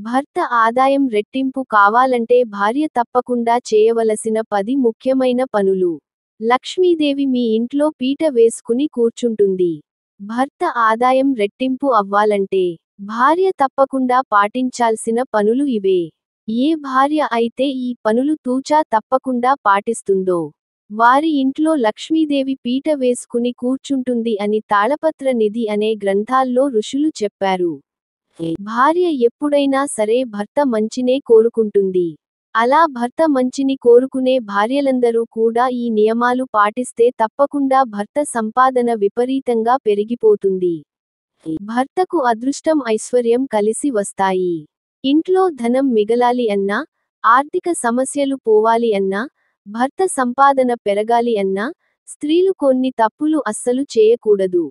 భర్త ఆదాయం రెట్టింపు కావాలంటే భార్య తప్పకుండా చేయవలసిన 10 ముఖ్యమైన పనులు. లక్ష్మీదేవి మీ ఇంట్లో పీట వేసుకుని కూర్చుంటుంది. భర్త ఆదాయం రెట్టింపు అవ్వాలంటే భార్య తప్పకుండా పాటించాల్సిన పనులు ఇవే. ఏ భార్య అయితే ఈ పనులు తూచా తప్పకుండా పాటిస్తుందో వారి ఇంట్లో లక్ష్మీదేవి పీట వేసుకుని కూర్చుంటుంది అని తాళపత్ర నిధి అనే గ్రంథాల్లో ఋషులు చెప్పారు. భార్య ఎప్పుడైనా సరే భర్త మంచినే కోరుకుంటుంది. అలా భర్త మంచిని కోరుకునే భార్యలందరూ కూడా ఈ నియమాలు పాటిస్తే తప్పకుండా భర్త సంపాదన విపరీతంగా పెరిగిపోతుంది. భర్తకు అదృష్టం ఐశ్వర్యం కలిసి వస్తాయి. ఇంట్లో ధనం మిగలాలి అన్నా, ఆర్థిక సమస్యలు పోవాలి అన్నా, భర్త సంపాదన పెరగాలి అన్నా, స్త్రీలు కొన్ని తప్పులు అస్సలు చేయకూడదు.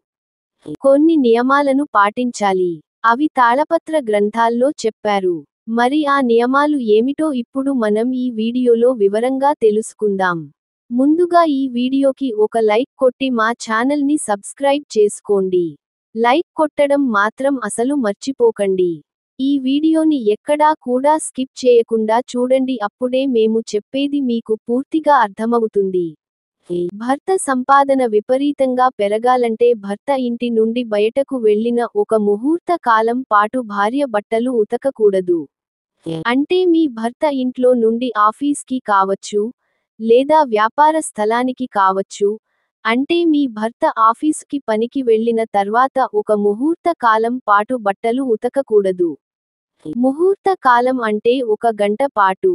కొన్ని నియమాలను పాటించాలి. అవి తాళపత్ర గ్రంథాల్లో చెప్పారు. మరి ఆ నియమాలు ఏమిటో ఇప్పుడు మనం ఈ వీడియోలో వివరంగా తెలుసుకుందాం. ముందుగా ఈ వీడియోకి ఒక లైక్ కొట్టి మా ఛానల్ని సబ్స్క్రైబ్ చేసుకోండి. లైక్ కొట్టడం మాత్రం అసలు మర్చిపోకండి. ఈ వీడియోని ఎక్కడా కూడా స్కిప్ చేయకుండా చూడండి, అప్పుడే మేము చెప్పేది మీకు పూర్తిగా అర్థమవుతుంది. భర్త సంపాదన విపరీతంగా పెరగాలంటే భర్త ఇంటి నుండి బయటకు వెళ్ళిన ఒక ముహూర్త కాలం పాటు భార్య బట్టలు ఉతకకూడదు. అంటే మీ భర్త ఇంట్లో నుండి ఆఫీస్కి కావచ్చు, లేదా వ్యాపార స్థలానికి కావచ్చు, అంటే మీ భర్త ఆఫీసుకి పనికి వెళ్ళిన తర్వాత ఒక ముహూర్త కాలం పాటు బట్టలు ఉతకకూడదు. ముహూర్త కాలం అంటే 1 గంట పాటు.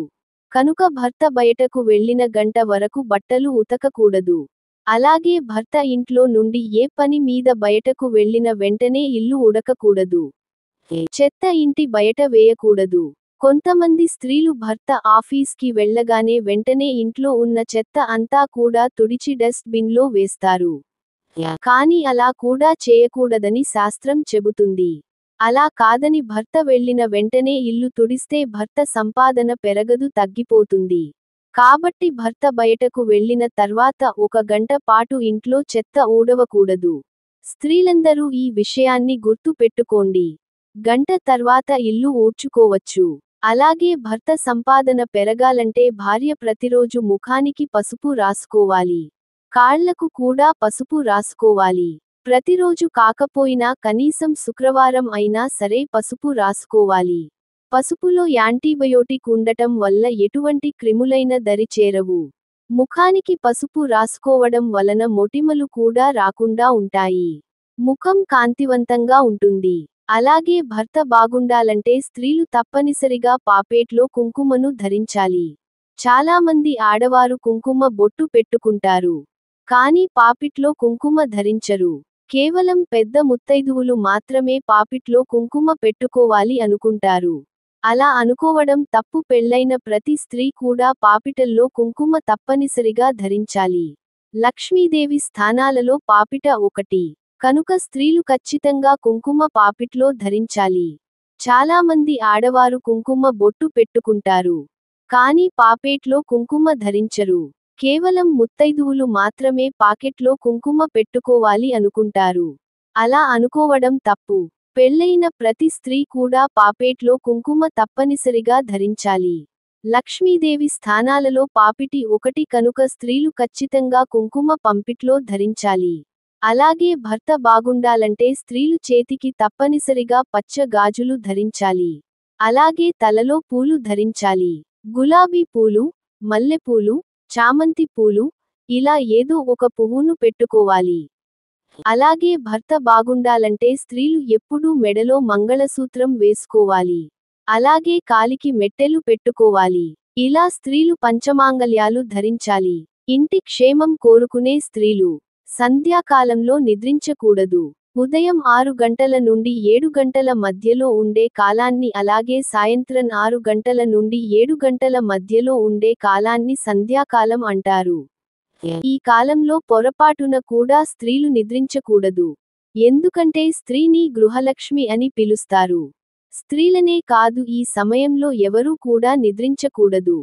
కనుక భర్త బయటకు వెళ్ళిన గంట వరకు బట్టలు ఉతకకూడదు. అలాగే భర్త ఇంట్లో నుండి ఏ పని మీద బయటకు వెళ్ళిన వెంటనే ఇల్లు ఉడకకూడదు. చెత్త ఇంటి బయట వేయకూడదు. కొంతమంది స్త్రీలు భర్త ఆఫీస్కి వెళ్ళగానే వెంటనే ఇంట్లో ఉన్న చెత్త అంతా కూడా తుడిచి డస్ట్ బిన్లో వేస్తారు. కానీ అలా కూడా చేయకూడదని శాస్త్రం చెబుతుంది. అలా కాదని భర్త వెళ్ళిన వెంటనే ఇల్లు తుడిస్తే భర్త సంపాదన పెరగదు, తగ్గిపోతుంది. కాబట్టి భర్త బయటకు వెళ్ళిన తర్వాత 1 గంట పాటు ఇంట్లో చెత్త ఊడవకూడదు. స్త్రీలందరూ ఈ విషయాన్ని గుర్తు పెట్టుకోండి. గంట తర్వాత ఇల్లు ఊడ్చుకోవచ్చు. అలాగే భర్త సంపాదన పెరగాలంటే భార్య ప్రతిరోజు ముఖానికి పసుపు రాసుకోవాలి. కాళ్లకు కూడా పసుపు రాసుకోవాలి. ప్రతిరోజు కాకపోయినా కనీసం శుక్రవారం అయినా సరే పసుపు రాసుకోవాలి. పసుపులో యాంటీబయోటిక్ ఉండటం వల్ల ఎటువంటి క్రిములైన దరి చేరవు. ముఖానికి పసుపు రాసుకోవడం వలన మొటిమలు కూడా రాకుండా ఉంటాయి. ముఖం కాంతివంతంగా ఉంటుంది. అలాగే భర్త బాగుండాలంటే స్త్రీలు తప్పనిసరిగా పాపేట్లో కుంకుమను ధరించాలి. చాలామంది ఆడవారు కుంకుమ బొట్టు పెట్టుకుంటారు. కానీ పాపిట్లో కుంకుమ ధరించరు. కేవలం పెద్ద ముత్తైదువులు మాత్రమే పాపిట్లో కుంకుమ పెట్టుకోవాలి అనుకుంటారు. అలా అనుకోవడం తప్పు. పెళ్లైన ప్రతి స్త్రీ కూడా పాపిటల్లో కుంకుమ తప్పనిసరిగా ధరించాలి. లక్ష్మీదేవి స్థానాలలో పాపిట ఒకటి. కనుక స్త్రీలు ఖచ్చితంగా కుంకుమ పాపిట్లో ధరించాలి. చాలామంది ఆడవారు కుంకుమ బొట్టు పెట్టుకుంటారు. కానీ పాపేట్లో కుంకుమ ధరించరు. కేవలం ముత్తైదువులు మాత్రమే పాకెట్లో కుంకుమ పెట్టుకోవాలి అనుకుంటారు. అలా అనుకోవడం తప్పు. పెళ్లైన ప్రతి స్త్రీ కూడా పాపేట్లో కుంకుమ తప్పనిసరిగా ధరించాలి. లక్ష్మీదేవి స్థానాలలో పాపిటి ఒకటి కనుక స్త్రీలు ఖచ్చితంగా కుంకుమ పంపిట్లో ధరించాలి. అలాగే భర్త బాగుండాలంటే స్త్రీలు చేతికి తప్పనిసరిగా పచ్చ గాజులు ధరించాలి. అలాగే తలలో పూలు ధరించాలి. గులాబీ పూలు, మల్లెపూలు, చామంతి పూలు, ఇలా ఏదో ఒక పువ్వును పెట్టుకోవాలి. అలాగే భర్త బాగుండాలంటే స్త్రీలు ఎప్పుడూ మెడలో మంగళసూత్రం వేసుకోవాలి. అలాగే కాలికి మెట్టెలు పెట్టుకోవాలి. ఇలా స్త్రీలు పంచమాంగల్యాలు ధరించాలి. ఇంటి క్షేమం కోరుకునే స్త్రీలు సంధ్యాకాలంలో నిద్రించకూడదు. ఉదయం 6 గంటల నుండి 7 గంటల మధ్యలో ఉండే కాలాన్ని, అలాగే సాయంత్రం 6 గంటల నుండి 7 గంటల మధ్యలో ఉండే కాలాన్ని సంధ్యాకాలం అంటారు. ఈ కాలంలో పొరపాటున కూడా స్త్రీలు నిద్రించకూడదు. ఎందుకంటే స్త్రీని గృహలక్ష్మి అని పిలుస్తారు. స్త్రీలనే కాదు, ఈ సమయంలో ఎవరూ కూడా నిద్రించకూడదు.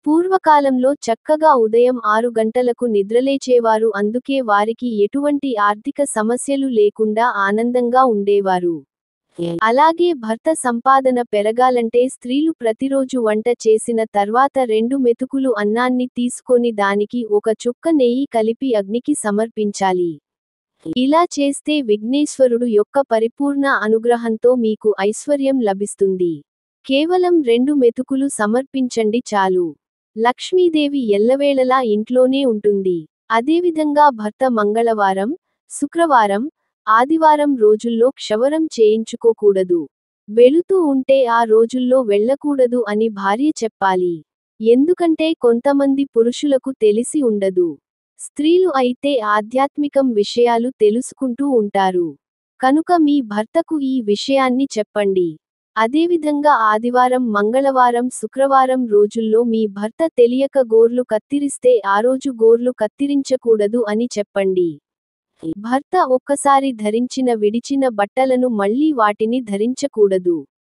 పూర్వకాలంలో చక్కగా ఉదయం 6 గంటలకు నిద్రలేచేవారు. అందుకే వారికి ఎటువంటి ఆర్థిక సమస్యలు లేకుండా ఆనందంగా ఉండేవారు. అలాగే భర్త సంపాదన పెరగాలంటే స్త్రీలు ప్రతిరోజు వంట చేసిన తర్వాత 2 మెతుకులు అన్నాన్ని తీసుకొని దానికి ఒక చుక్క నెయ్యి కలిపి అగ్నికి సమర్పించాలి. ఇలా చేస్తే విఘ్నేశ్వరుడు యొక్క పరిపూర్ణ అనుగ్రహంతో మీకు ఐశ్వర్యం లభిస్తుంది. కేవలం 2 మెతుకులు సమర్పించండి చాలు. లక్ష్మీదేవి ఎల్లవేళలా ఇంట్లోనే ఉంటుంది. అదేవిధంగా భర్త మంగళవారం, శుక్రవారం, ఆదివారం రోజుల్లో క్షవరం చేయించుకోకూడదు. వెళుతూ ఉంటే ఆ రోజుల్లో వెళ్ళకూడదు అని భార్య చెప్పాలి. ఎందుకంటే కొంతమంది పురుషులకు తెలిసి ఉండదు. స్త్రీలు అయితే ఆధ్యాత్మికం విషయాలు తెలుసుకుంటూ ఉంటారు. కనుక మీ భర్తకు ఈ విషయాన్ని చెప్పండి. అదేవిధంగా ఆదివారం, మంగళవారం, శుక్రవారం రోజుల్లో మీ భర్త తెలియక గోర్లు కత్తిరిస్తే ఆ రోజు గోర్లు కత్తిరించకూడదు అని చెప్పండి. భర్త ఒక్కసారి ధరించిన విడిచిన బట్టలను మళ్ళీ వాటిని ధరించకూడదు.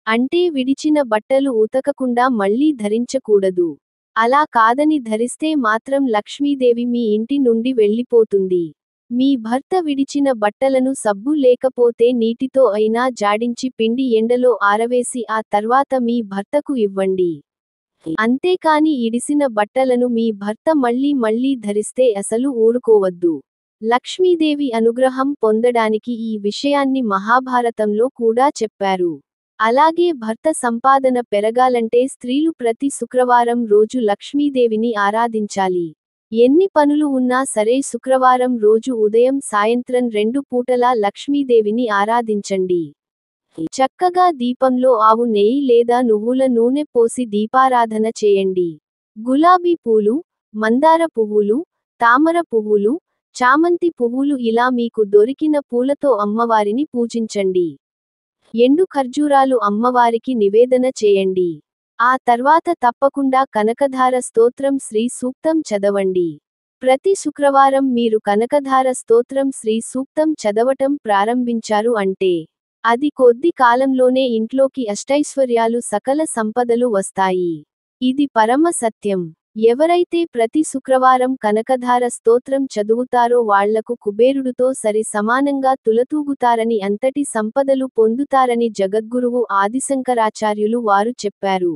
అంటే విడిచిన బట్టలు ఉతకకుండా మళ్ళీ ధరించకూడదు. అలా కాదని ధరిస్తే మాత్రం లక్ష్మీదేవి మీ ఇంటి నుండి వెళ్ళిపోతుంది. మీ భర్త విడిచిన బట్టలను సబ్బు లేకపోతే నీటితో అయినా జాడించి పిండి ఎండలో ఆరవేసి ఆ తర్వాత మీ భర్తకు ఇవ్వండి. అంతేకాని ఇడిసిన బట్టలను మీ భర్త మళ్ళీ మళ్ళీ ధరిస్తే అసలు ఊరుకోవద్దు. లక్ష్మీదేవి అనుగ్రహం పొందడానికి ఈ విషయాన్ని మహాభారతంలో కూడా చెప్పారు. అలాగే భర్త సంపాదన పెరగాలంటే స్త్రీలు ప్రతి శుక్రవారం రోజు లక్ష్మీదేవిని ఆరాధించాలి. ఎన్ని పనులు ఉన్నా సరే శుక్రవారం రోజు ఉదయం సాయంత్రం 2 పూటలా లక్ష్మీదేవిని ఆరాధించండి. చక్కగా దీపంలో ఆవు నెయ్యి లేదా నువ్వుల నూనె పోసి దీపారాధన చేయండి. గులాబీ పూలు, మందార పువ్వులు, తామర పువ్వులు, చామంతి పువ్వులు ఇలా మీకు దొరికిన పూలతో అమ్మవారిని పూజించండి. ఎండు ఖర్జూరాలు అమ్మవారికి నివేదన చేయండి. ఆ తర్వాత తప్పకుండా కనకధార స్తోత్రం శ్రీ సూక్తం చదవండి. ప్రతి శుక్రవారం మీరు కనకధార స్తోత్రం శ్రీ సూక్తం చదవటం ప్రారంభించారు అంటే అది కొద్ది కాలంలోనే ఇంట్లోకి అష్టైశ్వర్యాలు సకల సంపదలు వస్తాయి. ఇది పరమ సత్యం. ఎవరైతే ప్రతి శుక్రవారం కనకధార స్తోత్రం చదువుతారో వాళ్లకు కుబేరుడితో సరి సమానంగా తులతూగుతారని అంతటి సంపదలు పొందుతారని జగద్గురువు ఆదిశంకరాచార్యులు వారు చెప్పారు.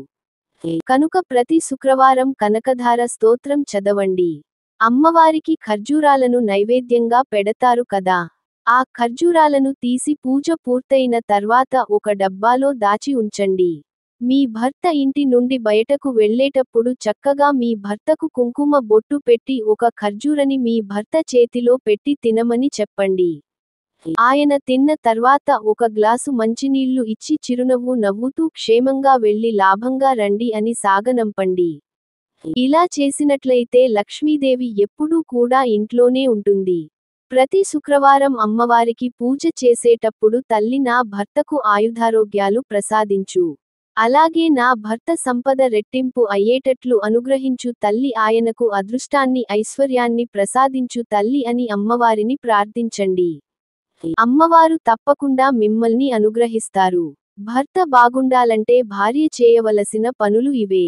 కనుక ప్రతి శుక్రవారం కనకధార స్తోత్రం చదవండి. అమ్మవారికి ఖర్జూరాలను నైవేద్యంగా పెడతారు కదా. ఆ ఖర్జూరాలను తీసి పూజ పూర్తయిన తర్వాత ఒక డబ్బాలో దాచి ఉంచండి. మీ భర్త ఇంటి నుండి బయటకు వెళ్ళేటప్పుడు చక్కగా మీ భర్తకు కుంకుమ బొట్టు పెట్టి ఒక ఖర్జూరని మీ భర్త చేతిలో పెట్టి తినమని చెప్పండి. ఆయన తిన్న తర్వాత ఒక గ్లాసు మంచినీళ్లు ఇచ్చి చిరునవ్వు నవ్వుతూ క్షేమంగా వెళ్లి లాభంగా రండి అని సాగనంపండి. ఇలా చేసినట్లయితే లక్ష్మీదేవి ఎప్పుడూ కూడా ఇంట్లోనే ఉంటుంది. ప్రతి శుక్రవారం అమ్మవారికి పూజ చేసేటప్పుడు తల్లి నా భర్తకు ఆయుధారోగ్యాలు ప్రసాదించు. అలాగే నా భర్త సంపద రెట్టింపు అయ్యేటట్లు అనుగ్రహించు తల్లి, ఆయనకు అదృష్టాన్ని ఐశ్వర్యాన్ని ప్రసాదించు తల్లి అని అమ్మవారిని ప్రార్థించండి. అమ్మవారు తప్పకుండా మిమ్మల్ని అనుగ్రహిస్తారు. భర్త బాగుండాలంటే భార్య చేయవలసిన పనులు ఇవే.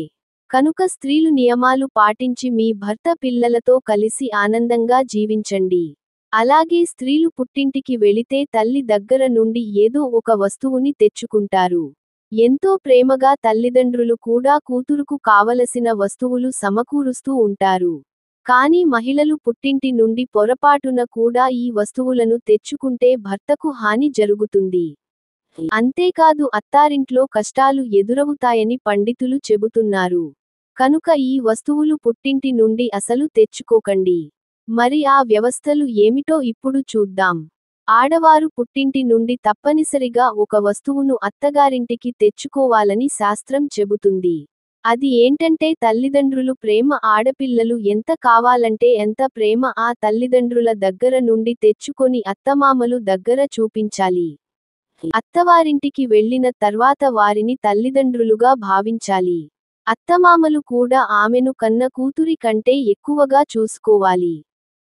కనుక స్త్రీలు నియమాలు పాటించి మీ భర్త పిల్లలతో కలిసి ఆనందంగా జీవించండి. అలాగే స్త్రీలు పుట్టింటికి వెళితే తల్లి దగ్గర నుండి ఏదో ఒక వస్తువుని తెచ్చుకుంటారు. ఎంతో ప్రేమగా తల్లిదండ్రులు కూడా కూతురుకు కావలసిన వస్తువులు సమకూరుస్తూ ఉంటారు. కానీ మహిళలు పుట్టింటి నుండి పొరపాటున కూడా ఈ వస్తువులను తెచ్చుకుంటే భర్తకు హాని జరుగుతుంది. అంతేకాదు అత్తారింట్లో కష్టాలు ఎదురవుతాయని పండితులు చెబుతున్నారు. కనుక ఈ వస్తువులు పుట్టింటి నుండి అసలు తెచ్చుకోకండి. మరి ఆ వ్యవస్థలు ఏమిటో ఇప్పుడు చూద్దాం. ఆడవారు పుట్టింటి నుండి తప్పనిసరిగా ఒక వస్తువును అత్తగారింటికి తెచ్చుకోవాలని శాస్త్రం చెబుతుంది. అది ఏంటంటే తల్లిదండ్రులు ప్రేమ. ఆడపిల్లలు ఎంత కావాలంటే ఎంత ప్రేమ ఆ తల్లిదండ్రుల దగ్గర నుండి తెచ్చుకొని అత్తమామలు దగ్గర చూపించాలి. అత్తవారింటికి వెళ్ళిన తర్వాత వారిని తల్లిదండ్రులుగా భావించాలి. అత్తమామలు కూడా ఆమెను కన్న కూతురి కంటే ఎక్కువగా చూసుకోవాలి.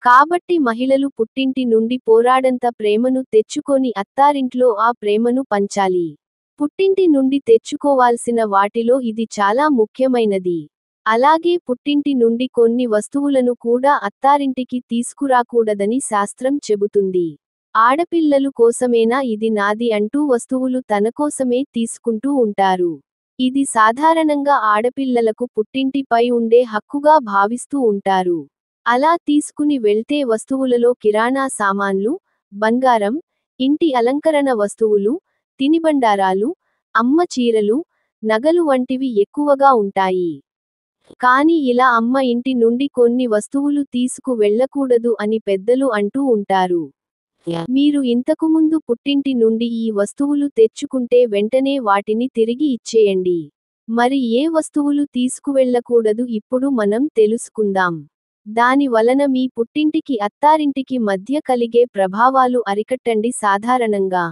కాబట్టి మహిళలు పుట్టింటి నుండి పోరాడంత ప్రేమను తెచ్చుకొని అత్తారింట్లో ఆ ప్రేమను పంచాలి. పుట్టింటి నుండి తెచ్చుకోవాల్సిన వాటిలో ఇది చాలా ముఖ్యమైనది. అలాగే పుట్టింటి నుండి కొన్ని వస్తువులను కూడా అత్తారింటికి తీసుకురాకూడదని శాస్త్రం చెబుతుంది. ఆడపిల్లలు కోసమేనా ఇది నాది అంటూ వస్తువులు తనకోసమే తీసుకుంటూ ఉంటారు. ఇది సాధారణంగా ఆడపిల్లలకు పుట్టింటిపై ఉండే హక్కుగా భావిస్తూ ఉంటారు. అలా తీసుకుని వెళ్తే వస్తువులలో కిరాణా సామాన్లు, బంగారం, ఇంటి అలంకరణ వస్తువులు, తినిబండారాలు, అమ్మ చీరలు, నగలు వంటివి ఎక్కువగా ఉంటాయి. కానీ ఇలా అమ్మ ఇంటి నుండి కొన్ని వస్తువులు తీసుకు వెళ్ళకూడదు అని పెద్దలు అంటూ ఉంటారు. మీరు ఇంతకుముందు పుట్టింటి నుండి ఈ వస్తువులు తెచ్చుకుంటే వెంటనే వాటిని తిరిగి ఇచ్చేయండి. మరి ఏ వస్తువులు తీసుకువెళ్ళకూడదు ఇప్పుడు మనం తెలుసుకుందాం. దాని వలన మీ పుట్టింటికి అత్తారింటికి మధ్య కలిగే ప్రభావాలు అరికట్టండి. సాధారణంగా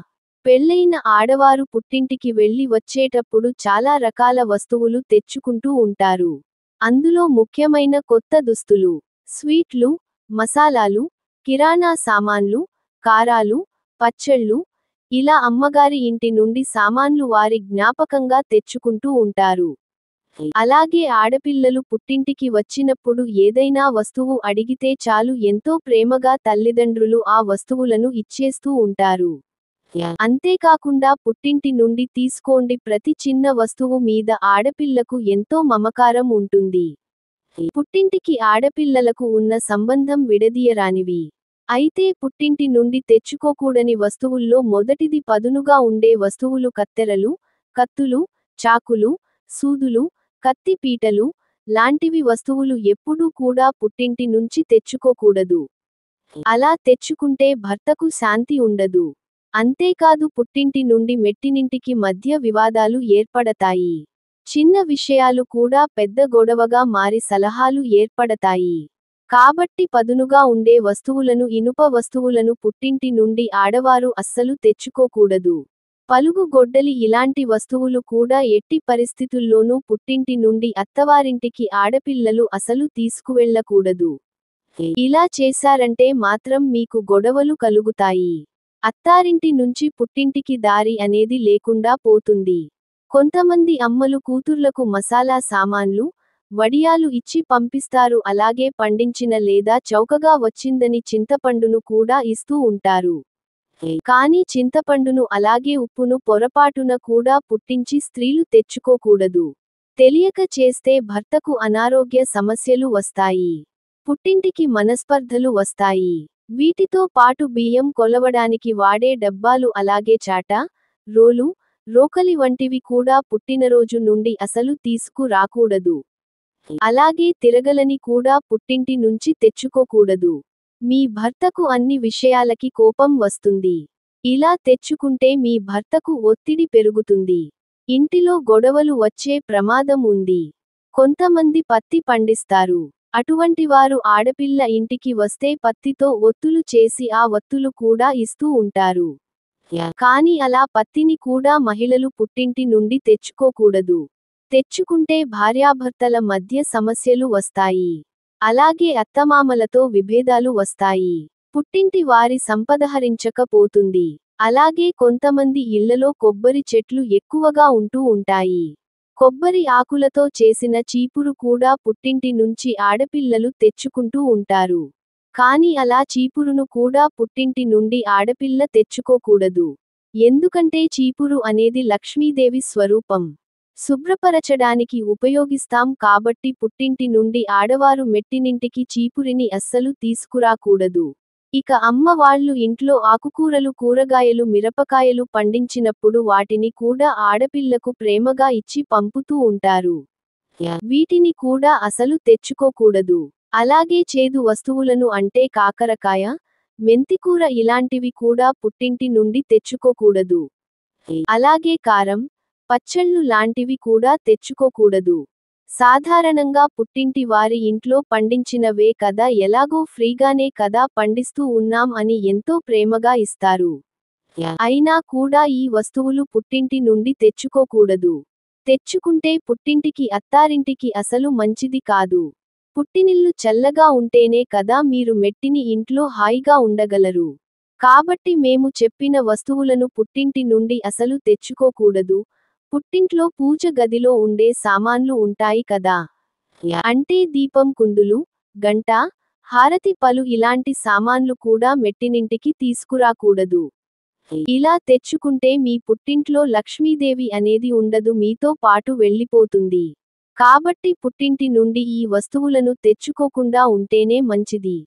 పెళ్ళైన ఆడవారు పుట్టింటికి వెళ్లి వచ్చేటప్పుడు చాలా రకాల వస్తువులు తెచ్చుకుంటూ ఉంటారు. అందులో ముఖ్యమైన కొత్త దుస్తులు, స్వీట్లు, మసాలాలు, కిరాణా సామాన్లు, కారాలు, పచ్చళ్ళు, ఇలా అమ్మగారి ఇంటి నుండి సామాన్లు వారి జ్ఞాపకంగా తెచ్చుకుంటూ ఉంటారు. అలాగే ఆడపిల్లలు పుట్టింటికి వచ్చినప్పుడు ఏదైనా వస్తువు అడిగితే చాలు ఎంతో ప్రేమగా తల్లిదండ్రులు ఆ వస్తువులను ఇచ్చేస్తూ ఉంటారు. అంతేకాకుండా పుట్టింటి నుండి తీసుకోండి ప్రతి చిన్న వస్తువు మీద ఆడపిల్లకు ఎంతో మమకారం ఉంటుంది. పుట్టింటికి ఆడపిల్లలకు ఉన్న సంబంధం విడదీయరానివి. అయితే పుట్టింటి నుండి తెచ్చుకోకూడని వస్తువుల్లో మొదటిది పదునుగా ఉండే వస్తువులు కత్తెరలు, కత్తులు, చాకులు, సూదులు, కత్తి పీటలు లాంటివి వస్తువులు ఎప్పుడూ కూడా పుట్టింటి నుంచి తెచ్చుకోకూడదు. అలా తెచ్చుకుంటే భర్తకు శాంతి ఉండదు. అంతేకాదు పుట్టింటి నుండి మెట్టినింటికి మధ్య వివాదాలు ఏర్పడతాయి. చిన్న విషయాలు కూడా పెద్ద గొడవగా మారి సలహాలు ఏర్పడతాయి. కాబట్టి పదునుగా ఉండే వస్తువులను ఇనుప వస్తువులను పుట్టింటి నుండి ఆడవారు అస్సలు తెచ్చుకోకూడదు. పలుగు గొడ్డలి ఇలాంటి వస్తువులు కూడా ఎట్టి పరిస్థితుల్లోనూ పుట్టింటి నుండి అత్తవారింటికి ఆడపిల్లలు అసలు తీసుకువెళ్ళకూడదు. ఇలా చేశారంటే మాత్రం మీకు గొడవలు కలుగుతాయి. అత్తారింటి నుంచి పుట్టింటికి దారి అనేది లేకుండా పోతుంది. కొంతమంది అమ్మలు కూతుర్లకు మసాలా సామాన్లు, వడియాలు ఇచ్చి పంపిస్తారు. అలాగే పండించిన లేదా చౌకగా వచ్చిందని చింతపండును కూడా ఇస్తూ ఉంటారు. కానీ చింతపండును అలాగే ఉప్పును పొరపాటున కూడా పుట్టించి స్త్రీలు తెచ్చుకోకూడదు. తెలియక చేస్తే భర్తకు అనారోగ్య సమస్యలు వస్తాయి. పుట్టింటికి మనస్పర్ధలు వస్తాయి. వీటితో పాటు బియ్యం కొలవడానికి వాడే డబ్బాలు అలాగే చాట, రోలు, రోకలి వంటివి కూడా పుట్టినరోజు నుండి అసలు తీసుకు రాకూడదు. అలాగే తిరగలని కూడా పుట్టింటి నుంచి తెచ్చుకోకూడదు. మీ భర్తకు అన్ని విషయాలకి కోపం వస్తుంది. ఇలా తెచ్చుకుంటే మీ భర్తకు ఒత్తిడి పెరుగుతుంది. ఇంటిలో గొడవలు వచ్చే ప్రమాదం ఉంది. కొంతమంది పత్తి పండిస్తారు. అటువంటివారు ఆడపిల్ల ఇంటికి వస్తే పత్తితో ఒత్తులు చేసి ఆ ఒత్తులు కూడా ఇస్తూ ఉంటారు. కానీ అలా పత్తిని కూడా మహిళలు పుట్టింటి నుండి తెచ్చుకోకూడదు. తెచ్చుకుంటే భార్యాభర్తల మధ్య సమస్యలు వస్తాయి. అలాగే అత్తమామలతో విభేదాలు వస్తాయి. పుట్టింటి వారి సంపదహరించకపోతుంది. అలాగే కొంతమంది ఇళ్లలో కొబ్బరి చెట్లు ఎక్కువగా ఉంటూ ఉంటాయి. కొబ్బరి ఆకులతో చేసిన చీపురు కూడా పుట్టింటి నుంచి ఆడపిల్లలు తెచ్చుకుంటూ ఉంటారు. కానీ అలా చీపురును కూడా పుట్టింటి నుండి ఆడపిల్ల తెచ్చుకోకూడదు. ఎందుకంటే చీపురు అనేది లక్ష్మీదేవి స్వరూపం. శుభ్రపరచడానికి ఉపయోగిస్తాం కాబట్టి పుట్టింటి నుండి ఆడవారు మెట్టినింటికి చీపురిని అస్సలు తీసుకురాకూడదు. ఇక అమ్మ వాళ్ళు ఇంట్లో ఆకుకూరలు కూరగాయలు మిరపకాయలు పండించినప్పుడు వాటిని కూడా ఆడపిల్లకు ప్రేమగా ఇచ్చి పంపుతూ ఉంటారు. వీటిని కూడా అసలు తెచ్చుకోకూడదు. అలాగే చేదు వస్తువులను అంటే కాకరకాయ, మెంతికూర ఇలాంటివి కూడా పుట్టింటి నుండి తెచ్చుకోకూడదు. అలాగే కారం, పచ్చళ్ళు లాంటివి కూడా తెచ్చుకోకూడదు. సాధారణంగా పుట్టింటి వారి ఇంట్లో పండించినవే కదా ఎలాగో ఫ్రీగానే కదా పండిస్తూ ఉన్నాం అని ఎంతో ప్రేమగా ఇస్తారు. అయినా కూడా ఈ వస్తువులు పుట్టింటి నుండి తెచ్చుకోకూడదు. తెచ్చుకుంటే పుట్టింటికి అత్తారింటికి అసలు మంచిది కాదు. పుట్టినిల్లు చల్లగా ఉంటేనే కదా మీరు మెట్టిని ఇంట్లో హాయిగా ఉండగలరు. కాబట్టి మేము చెప్పిన వస్తువులను పుట్టింటి నుండి అసలు తెచ్చుకోకూడదు. పుట్టింట్లో పూజ గదిలో ఉండే సామాన్లు ఉంటాయి కదా. అంటే దీపం కుందులు, గంట, హారతి పలు ఇలాంటి సామాన్లు కూడా మెట్టినింటికి తీసుకురాకూడదు. ఇలా తెచ్చుకుంటే మీ పుట్టింట్లో లక్ష్మీదేవి అనేది ఉండదు, మీతో పాటు వెళ్ళిపోతుంది. కాబట్టి పుట్టింటి నుండి ఈ వస్తువులను తెచ్చుకోకుండా ఉంటేనే మంచిది.